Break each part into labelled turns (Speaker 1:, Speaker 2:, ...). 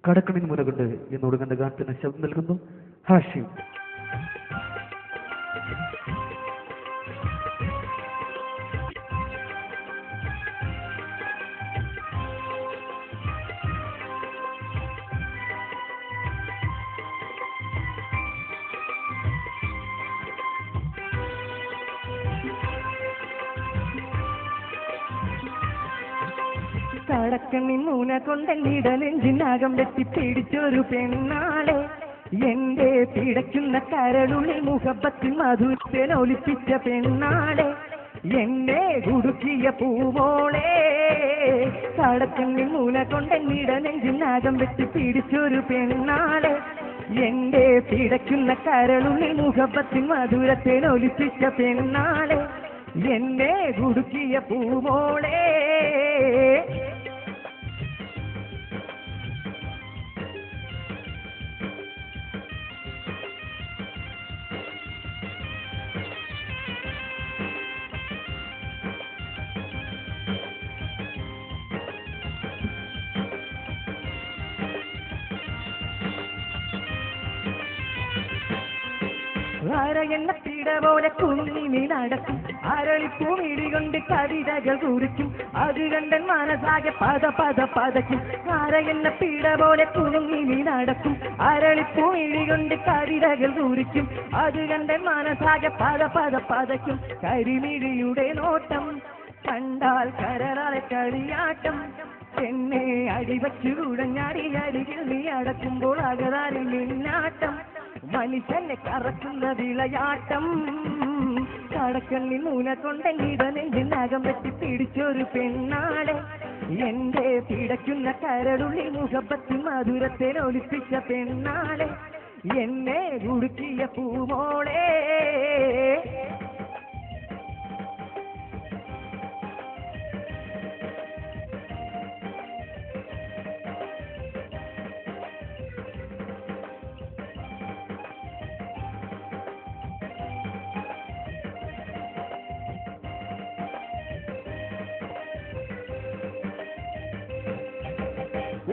Speaker 1: കടക്കണിന് മുനകൊണ്ട് എന്നോട് കണ്ട ഗാനത്തിന് ശബ്ദം നൽകുന്നു ഹാഷിം.
Speaker 2: കടക്കണ്ണി മൂന കൊണ്ടെന്നിടനെഞ്ചിനകം വെട്ടി പിടിച്ചൊരു പെണ്ണാളെ, എന്റെ പിടയ്ക്കുന്ന കരളുള്ളിൽ മുഖപ്പത്തിൽ മധുരൊലിപ്പിച്ച പെണ്ണാളെ, എന്നെ കുടുക്കിയ പൂവോളെ. കടക്കണ്ണി മൂന കൊണ്ടെന്നിടനെഞ്ചിനകം വെട്ടി പിടിച്ചൊരു പെണ്ണാളെ, എന്റെ പിടയ്ക്കുന്ന കരളുള്ളിൽ മുഖപ്പത്തിൽ മധുരത്തിനൊലിപ്പിച്ച പെണ്ണാളെ, എന്നെ കുടുക്കിയ പൂവോളെ. എന്ന പിട പോലെ കുഞ്ഞിനി നടക്കും, അരളിപ്പൂമിടികൊണ്ട് കവിതകൾ കുറിക്കും, അത് കണ്ടൻ മനസ്സാകെ പത പത പതയ്ക്കും. എന്ന പിട പോലെ കുഞ്ഞിനി നടക്കും, അരളിപ്പൂമിടികൊണ്ട് കവിതകൾ കുറിക്കും, അത് കണ്ടൻ മനസ്സാകെ പത പത പതയ്ക്കും. കരിമിഴിയുടെ നോട്ടം കണ്ടാൽ കരളെ കളിയാട്ടം, എന്നെ അടിവച്ചു കുടഞ്ഞാടി അരികിൽ നീ അടക്കുമ്പോൾ അകതാരിൽ നിന്നാട്ടം, മനുഷ്യനെ കറക്കുന്ന വിളയാട്ടം. കടക്കണ്ണി മൂന കൊണ്ടെന്നിടനെഞ്ചിനകം വെട്ടി പിടിച്ചൊരു പെണ്ണാളെ, എന്റെ പിടയ്ക്കുന്ന കരളുള്ളിൽ മുഖപ്പത്തിൽ മധുരത്തിനൊലിപ്പിച്ച പെണ്ണാളെ, എന്നെ കുടുക്കിയ പൂമോളെ.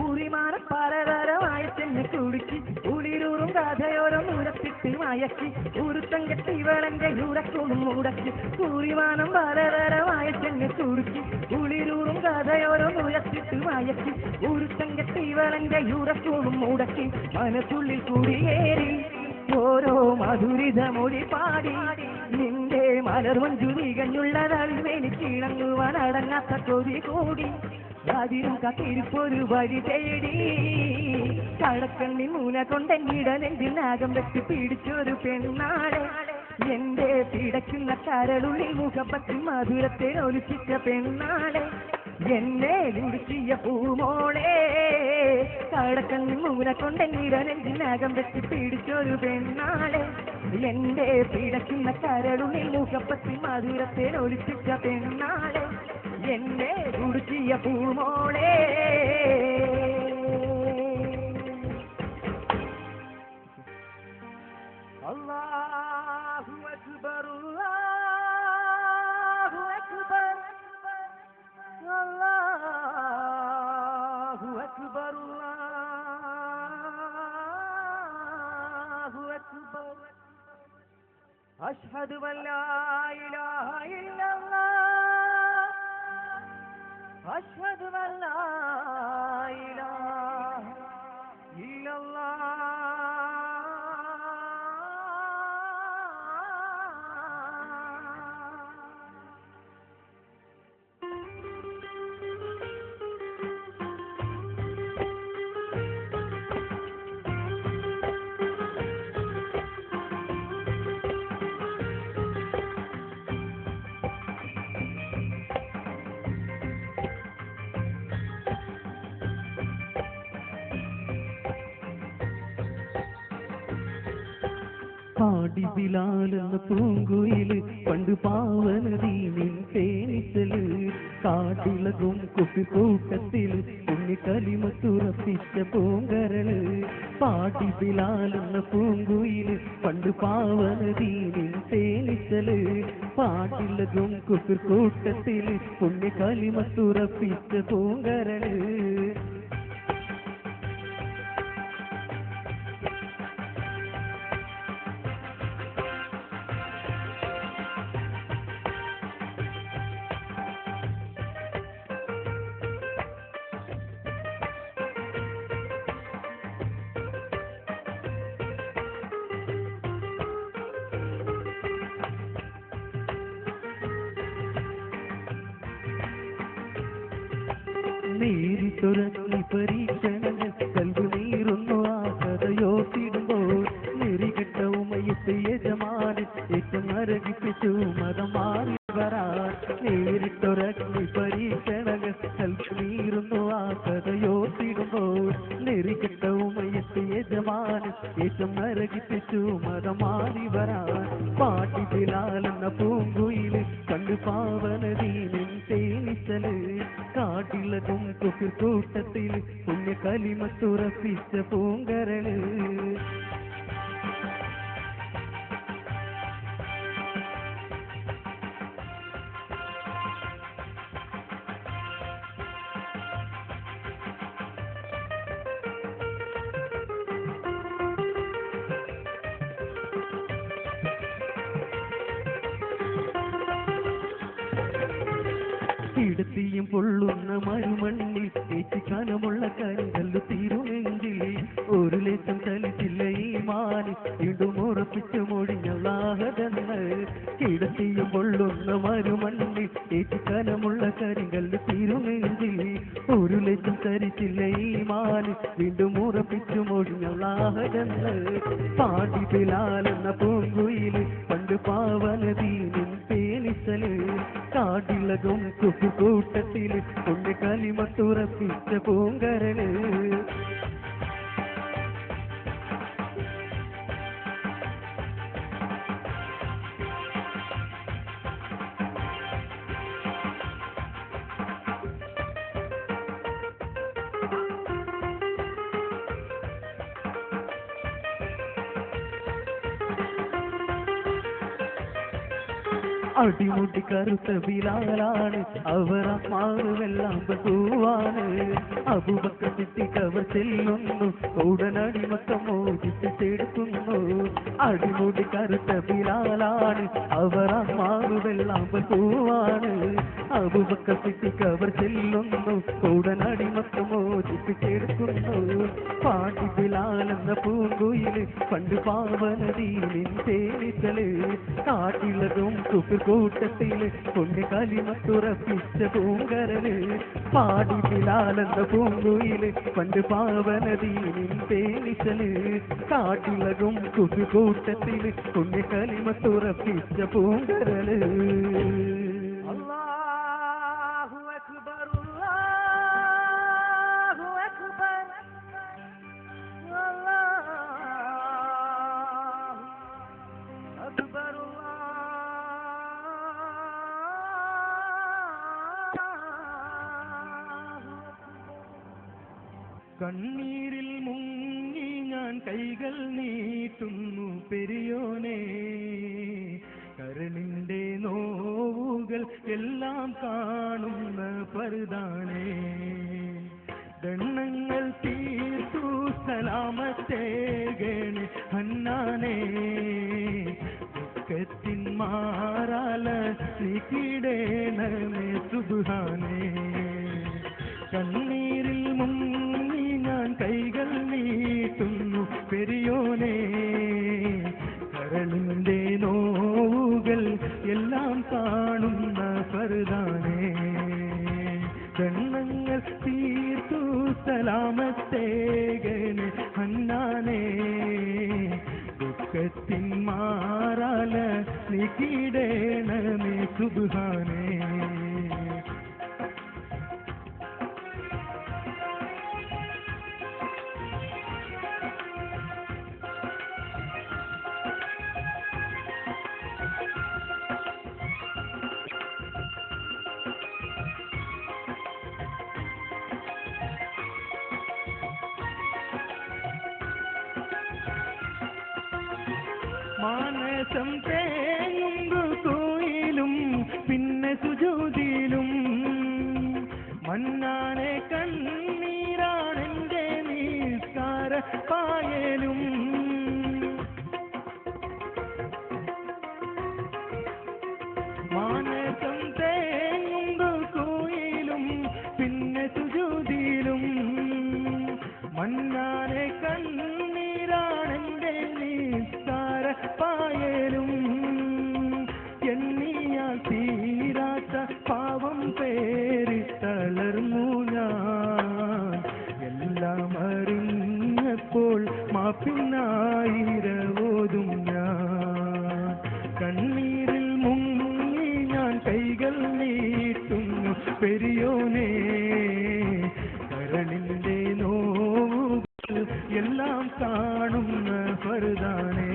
Speaker 2: ൂറിമാന പലതരമായ ചെന്ന് കുടുക്കി, ഉളിരൂറും കഥയോരം ഉരത്തിട്ട് മയക്കി, ഉരുത്തം കെട്ടി ഇവളെന്റെ ഉറക്കൊന്നും മുടക്കി. ൂറിമാനം പലതരമായ ചെന്ന് കുടുക്കി, ഉളിരൂറും കഥയോരം ഉരത്തിട്ട് മയക്കി, ഉരുത്തം കെട്ടി ഇവളെന്റെ ഉറക്കൊന്നും മുടക്കി. മനസ്സുള്ളിൽ കുടിയേറി ഓരോ മധുരിത മൊഴി പാടി, നിന്റെ മലർമഞ്ചു തികഞ്ഞുള്ളതറിവെനിക്ക് ഇണങ്ങുവാൻ അടങ്ങാത്ത കൊതി കൂടി, അതിരും കത്തിരിപ്പൊരു വഴി തേടി. കടക്കണ്ണി മൂന കൊണ്ടെന്നിടനെഞ്ചിനകം വെട്ടി പിടിച്ചൊരു പെണ്ണാളെ, എന്റെ പിടയ്ക്കുന്ന കരളുള്ളിൽ മുഖപ്പത്തിൽ മധുരത്തിനൊലിപ്പിച്ച പെണ്ണാളെ, എന്നെ കുടുക്കിയ പൂമോളെ. കടക്കണ്ണി മൂന കൊണ്ടെന്നിടനെഞ്ചിനകം വെട്ടി പിടിച്ചൊരു പെണ്ണാളെ, എന്റെ പിടയ്ക്കുന്ന കരളുള്ളിൽ മുഖപ്പത്തിൽ മധുരത്തിനൊലിപ്പിച്ച പെണ്ണാളെ, എന്നെ കുടുക്കിയ പൂമോളെ. അല്ലാഹു അക്ബർ അല്ലാഹു അക്ബർ അല്ലാഹു അക്ബർ അല്ലാഹു അക്ബർ. അശ്ഹദു അല്ലാ ഇലാഹ ഇല്ലല്ലാഹ്, അശ്ഹദു അല്ലാ ഇലാഹ ഇല്ലല്ലാഹ്.
Speaker 1: പാടി ബിലാലെന്ന പൂങ്കുയില് പണ്ട് പാവനദീനിൻ തേനിച്ചല്, കാട്ടിലകും കുപ്പിക്കൂട്ടത്തില് ഉണ്ണിക്കലിമത്തുറപ്പിച്ച പൂങ്കരള്. പാടി ബിലാലെന്ന പൂങ്കുയില് പണ്ട് പാവനദീനിൻ തേനിച്ചല്, പാട്ടിലകും കുപ്പിക്കൂട്ടത്തില് ഉണ്ണിക്കലിമത്തുറപ്പിച്ച പൂങ്കരള്. നേരിട്ടൊരഗ്നി പരീക്ഷണങ്ങൾ കൽവ് നീറുന്നു ആ കഥയോർത്തിടുമ്പോൾ നെറികെട്ട ഉമയത്ത് യജമാനൻ ഏറ്റം നരകിപ്പിച്ചു മതം മാറി വരാൻ നേരിട്ടൊരഗ്നി പരീക്ഷണങ്ങൾ കൽവ് നീറുന്നു ആ കഥയോർത്തിടുമ്പോൾ നെറികെട്ട ഉമയത്ത് യജമാനൻ ഏറ്റം നരകിപ്പിച്ചു മതം മാറി വരാൻ പാട്ടി ബിലാലെന്ന പൂങ്കുയില് കണ്ടു പാവനദീനും തേനിച്ചല് കാട്ടിലതും കുഫിർ കൂട്ടത്തില് പുണ്യ കലിമത്തുറപ്പിച്ച പൂങ്കരള് ഇടത്തിയും പൊള്ളുന്ന മരുമണ്ണിൽ ഏറ്റി കനമുള്ള കരിങ്കല്ലു തീരുമെങ്കിൽ ഒരു ലക്ഷം ചലിച്ചില്ല ഈ മാനി വീണ്ടും ഉറപ്പിച്ചു മൊഴിഞ്ഞാഹതെന്ന് ഇടത്തിയും പൊള്ളുന്ന മരുമണ്ണിൽ ഏറ്റി കനമുള്ള കരിങ്കല്ലു തീരുമെങ്കിൽ ഒരു ലക്ഷം ചലിച്ചില്ല ഈ മാനി വീണ്ടും ഉറപ്പിച്ചു മൊഴിഞ്ഞാഹതെന്ന് പാടി ബിലാലെന്ന പൂങ്കുയില് പണ്ട് പാവനദീനും തേനിച്ചല് കാടിലകും കൂട്ടത്തില് കൊണ്ട് കലിമത്തുറപ്പിച്ച പൂങ്കരള് അടിമുടി കറുത്ത ബിലാലാണ് അവർ അമ്മാവെല്ലാം പൂവാണ് അബൂബക്കർ സിദ്ദീഖ് അവർ ചെല്ലുന്നു ഉടനടിമത്തം മോചിച്ചെടുക്കുന്നു അടിമുടി കറുത്ത ബിലാലാണ് അവർ അമ്മാവെല്ലാം പൂവാണ് അബൂബക്കർ സിദ്ദീഖ് അവർ ചെല്ലുന്നു ഉടനടിമത്തം മോചിച്ചെടുക്കുന്നു പാടി ബിലാലെന്ന പൂങ്കുയില് പണ്ട് പാവനദീനിൻ തേനിച്ചല് കാട്ടിലതും കൂട്ടത്തില് കൊണ്ട് കലിമത്തുറപ്പിച്ച പൂങ്കരല് പാടി ബിലാലെന്ന പൂങ്കുയില് പണ്ട് പാവനദീനിൻ തേനിച്ചല് കാട്ടിലകും കൂട്ടത്തില് കൊണ്ട് കലിമത്തുറപ്പിച്ച പൂങ്കരല്
Speaker 2: അല്ലാഹു അക്ബർ അല്ലാഹു അക്ബർ അല്ലാഹു അക്ബർ
Speaker 1: കണ്ണീരിൽ മുങ്ങി ഞാൻ കൈകൾ നീട്ടുന്നു പെരിയോനെ കരളിന്റെ നോവുകൾ എല്ലാം കാണുന്ന പരുതാനേ ദണ്ണങ്ങൾ തീർത്തു സലാമത്തേകണേ ഹന്നാനേ ദുഃഖത്തിൻ മാറാല നീക്കിടേണമേ സുബ്ഹാനേ കണ്ണീരിൽ മുങ്ങി ഞാൻ കൈകൾ നീട്ടുന്നു പെരിയോനെ കരളിന്റെ നോവുകൾ എല്ലാം കാണുന്ന പരുതാനേ ദണ്ണങ്ങൾ തീർത്തു സലാമത്തേകണേ ഹന്നാനേ ദുഃഖത്തിൻ മാറാല നീക്കിടേണമേ സുബ്ഹാനേ മാനസം തേങ്ങും കോയിലും പിന്നെ സുജൂദിലും മന്നാനെ കണ്ണീരാണെന്റെ നിസ്കാര പായലും മാനസം തേങ്ങും കോയിലും പിന്നെ സുജൂദിലും മന്നാനെ കണ്ണീരാണെന്റെ നിസ്കാര പായലും എണ്ണിയാൽ തീരാത്ത പാവം പേരി തളർന്നു ഞാൻ
Speaker 3: മാപ്പിനായിരവോതും ഞാൻ കണ്ണീരിൽ മുങ്ങി ഞാൻ കൈകൾ നീട്ടുന്നു പെരിയോനേ കരളിൻ്റെ നോവുകൾ എല്ലാം കാണുന്ന ഫർദാനേ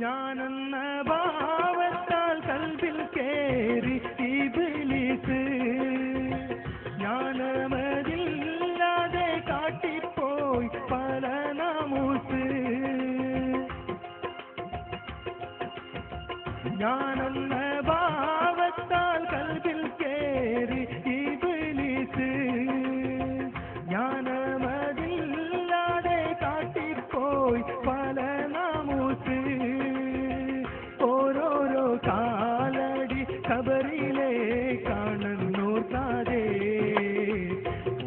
Speaker 3: ഞാനെന്ന ഭാവത്താൽ കൽബിൽ കേറി ഇബ്ലീസ് ജ്ഞാനമതില്ലാതെ കാട്ടിപ്പോയി പല നാമൂസ് ഞാനെന്ന ഭാവത്താൽ കൽബിൽ കേറി ഇബ്ലീസ് ജ്ഞാനമതില്ലാതെ കാട്ടിപ്പോയി പല നാമൂസ് കാലടി ഖബറിലെ കാണുന്നോർക്കാതെ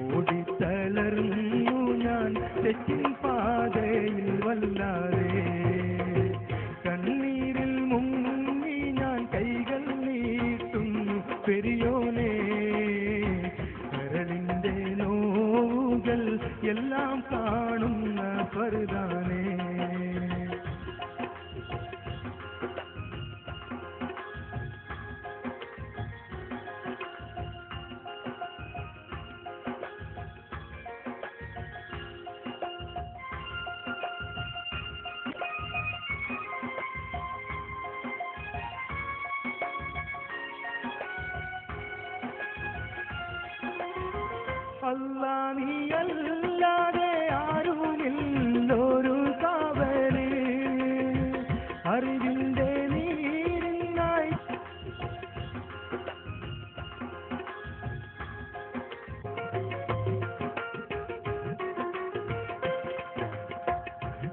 Speaker 3: ഓടിത്തളർന്നു ഞാൻ തെറ്റിൻ പാതയിൽ വല്ലാതെ കണ്ണീരിൽ മുങ്ങി ഞാൻ കൈകൾ നീട്ടുന്നു പെരിയോനേ കരളിൻ്റെ നോവുകൾ എല്ലാം കാണുന്ന ഫർദാനേ അല്ലാ നീയല്ലാതെ ആരുമില്ലൊരു കാവല് അറിവിൻ്റെ നീരിനായി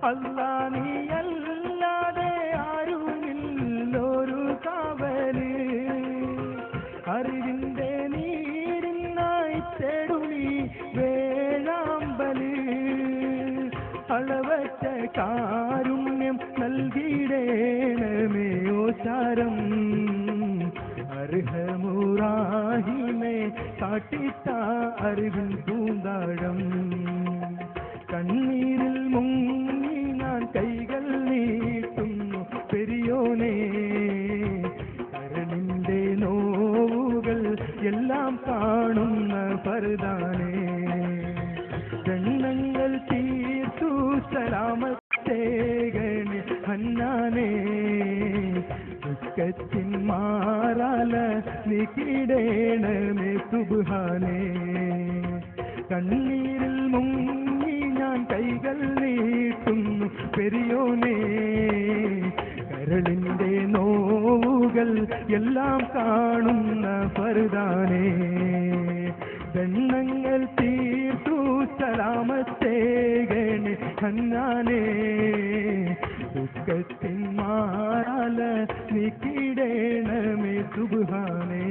Speaker 3: അല്ലാ നീയല്ലാതെ ആരുമില്ലൊരു കാവല് അറിവിൻ്റെ നീരിനായി തേടുനി വേഴാമ്പല് അളവറ്റ കാരുണ്യം നൽകിടേണമേ ഓശാരം അർഹമുറാഹിമേ കാട്ടിത്ത അറിവിൻ പൂന്താഴം കണ്ണീരിൽ മുങ്ങി ഞാൻ കൈകൾ നീട്ടുന്നു പെരിയോനേ കരളിൻ്റെ നോവുകൾ എല്ലാം കാണുന്ന ഫർദാനേ ജന്മങ്ങൾ തീർത്തു സലാമത്തേകണേ ഹന്നാനേ ദുഃഖത്തിൻ മാറാല നീക്കിടേണമേ സുബ്ഹാനേ കണ്ണീരിൽ മുങ്ങി ഞാൻ കൈകൾ നീട്ടുന്നു പെരിയോനേ കരളിൻ്റെ നോവുകൾ എല്ലാം കാണുന്ന ഫർദാനേ ദണ്ണങ്ങൾ തീർത്തു സലാമത്തേകണേ ഹന്നാനേ ദുഃഖത്തിൻ മാറാല നീക്കിടേണമേ സുബ്ഹാനേ